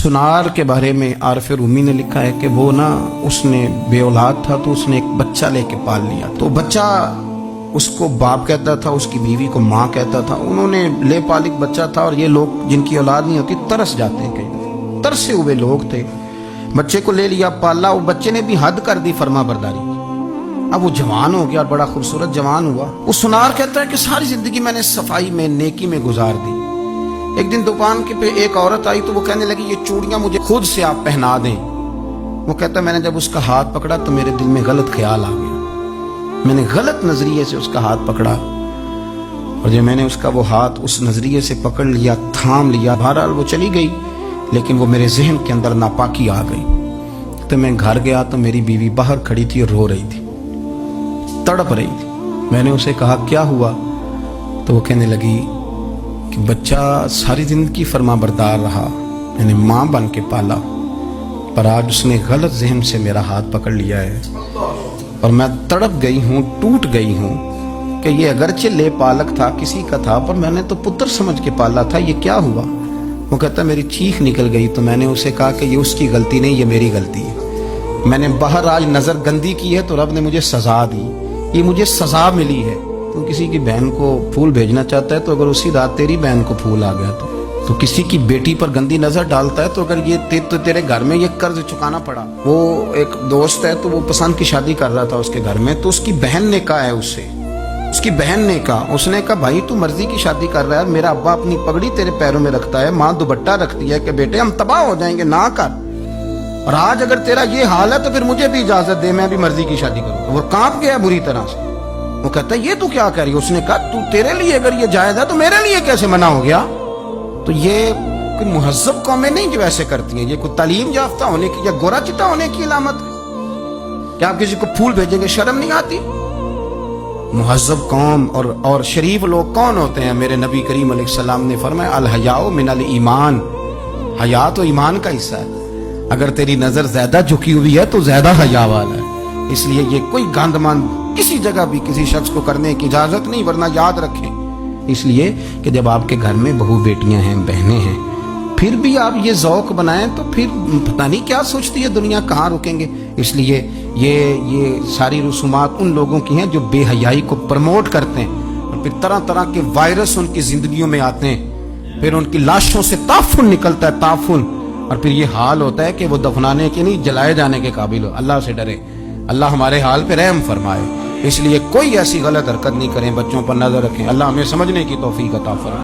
सुनार के बारे में आरिफ रूमी ने लिखा है कि वो ना उसने बे औलाद था तो उसने एक बच्चा लेके पाल लिया। तो बच्चा उसको बाप कहता था, उसकी बीवी को माँ कहता था। उन्होंने ले पालिक बच्चा था और ये लोग जिनकी औलाद नहीं होती तरस जाते हैं, कई तरसे हुए लोग थे। बच्चे को ले लिया, पाला। वो बच्चे ने भी हद कर दी फर्मा बरदारी। अब वो जवान हो गया, बड़ा खूबसूरत जवान हुआ। वो सुनार कहता है कि सारी जिंदगी मैंने सफाई में, नेकी में गुजार दी। एक दिन दुकान के पे एक औरत आई तो वो कहने लगी ये चूड़ियां मुझे खुद से आप पहना दें। वो कहता मैंने जब उसका हाथ पकड़ा तो मेरे दिल में गलत ख्याल आ गया। मैंने गलत नजरिए से उसका हाथ पकड़ा और जब मैंने उसका वो हाथ उस नजरिए से पकड़ लिया, थाम लिया, बहरहाल वो चली गई, लेकिन वो मेरे जहन के अंदर नापाकी आ गई। तो मैं घर गया तो मेरी बीवी बाहर खड़ी थी और रो रही थी, तड़प रही थी। मैंने उसे कहा क्या हुआ? तो वो कहने लगी कि बच्चा सारी जिंदगी फर्मा बरदार रहा, मैंने माँ बन के पाला, पर आज उसने गलत जहन से मेरा हाथ पकड़ लिया है और मैं तड़प गई हूँ, टूट गई हूँ कि ये अगरचे ले पालक था, किसी का था, पर मैंने तो पुत्र समझ के पाला था, ये क्या हुआ? वो कहता मेरी चीख निकल गई। तो मैंने उसे कहा कि ये उसकी गलती नहीं, ये मेरी गलती है। मैंने बाहर आज नजर गंदी की है तो रब ने मुझे सजा दी, ये मुझे सजा मिली है। तो किसी की बहन को फूल भेजना चाहता है तो अगर उसी रात तेरी बहन को फूल आ गया तो किसी की बेटी पर गंदी नजर डालता है तो अगर ये तेरे घर में ये कर्ज चुकाना पड़ा। वो एक दोस्त है तो वो पसंद की शादी कर रहा था उसके घर में, तो उसकी बहन ने कहा है उससे, उसकी बहन ने कहा, उसने कहा भाई तू मर्जी की शादी कर रहा है, मेरा अब्बा अपनी पगड़ी तेरे पैरों में रखता है, माँ दुपट्टा रखती है कि बेटे हम तबाह हो जाएंगे, ना कर। और आज अगर तेरा ये हाल है तो फिर मुझे भी इजाजत दे, मैं भी मर्जी की शादी करूँ। वो कांप गया बुरी तरह से। वो कहता है ये तू क्या कह रही है? उसने कहा तू तेरे लिए अगर ये जायज है तो मेरे लिए कैसे मना हो गया? तो ये कोई मुहज्जब कौमें नहीं जो ऐसे करती हैं, ये कोई तालीम याफ्ता होने की या गोरा चिट्टा होने की अलामत है। क्या आप किसी को फूल भेजेंगे? शर्म नहीं आती? मुहज्जब कौम और शरीफ लोग कौन होते हैं? मेरे नबी करीम अलैहिस्सलाम ने फरमाया अल हयाउ मिनल ईमान, हया तो ईमान का हिस्सा है। अगर तेरी नजर ज्यादा झुकी हुई है तो ज्यादा हया वाला है। इसलिए ये कोई गंदमंद किसी जगह भी किसी शख्स को करने की इजाजत नहीं, वरना याद रखें इसलिए कि जब आपके घर में बहू बेटियां हैं, बहनें हैं, फिर भी आप ये ज़ौक बनाएं तो फिर पता नहीं क्या सोचती है दुनिया, कहाँ रुकेंगे। इसलिए ये सारी रसूमात उन लोगों की हैं जो बेहयाई को प्रमोट करते हैं और फिर तरह तरह के वायरस उनकी जिंदगियों में आते हैं, फिर उनकी लाशों से ताफुन निकलता है, ताफुन, और फिर ये हाल होता है कि वो दफनाने के नहीं जलाए जाने के काबिल हो। अल्लाह से डरे, अल्लाह हमारे हाल पे रहम फरमाए। इसलिए कोई ऐसी गलत हरकत नहीं करें, बच्चों पर नजर रखें। अल्लाह हमें समझने की तौफीक अता फरमाए।